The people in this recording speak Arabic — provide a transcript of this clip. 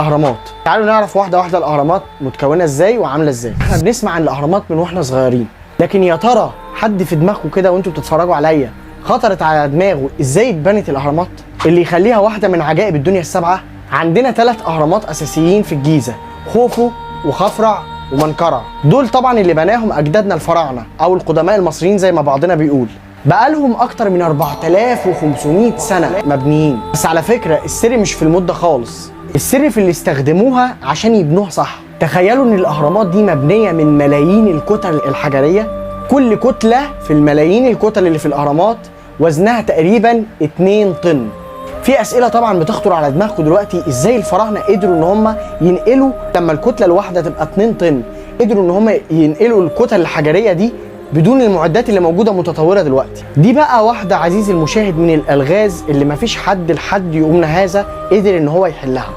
الاهرامات. تعالوا نعرف واحده واحده الاهرامات متكونه ازاي وعامله ازاي. احنا بنسمع عن الاهرامات من واحنا صغيرين، لكن يا ترى حد في دماغكم كده وانتوا بتتفرجوا عليا خطرت على دماغه ازاي اتبنت الاهرامات اللي يخليها واحده من عجائب الدنيا السبعه؟ عندنا 3 اهرامات اساسيين في الجيزه، خوفو وخفرع ومنقرع. دول طبعا اللي بناهم اجدادنا الفراعنه او القدماء المصريين زي ما بعضنا بيقول. بقالهم اكتر من 4500 سنه مبنيين. بس على فكره السر مش في المده خالص، السر في اللي استخدموها عشان يبنوها صح. تخيلوا ان الاهرامات دي مبنيه من ملايين الكتل الحجريه، كل كتله في الملايين الكتل اللي في الاهرامات وزنها تقريبا 2 طن. في اسئله طبعا بتخطر على دماغكم دلوقتي، ازاي الفراعنه قدروا ان هم ينقلوا لما الكتله الواحده تبقى 2 طن، قدروا ان هم ينقلوا الكتل الحجريه دي بدون المعدات اللي موجوده متطوره دلوقتي؟ دي بقى واحده عزيزي المشاهد من الالغاز اللي مفيش حد لحد يومنا هذا قدر ان هو يحلها.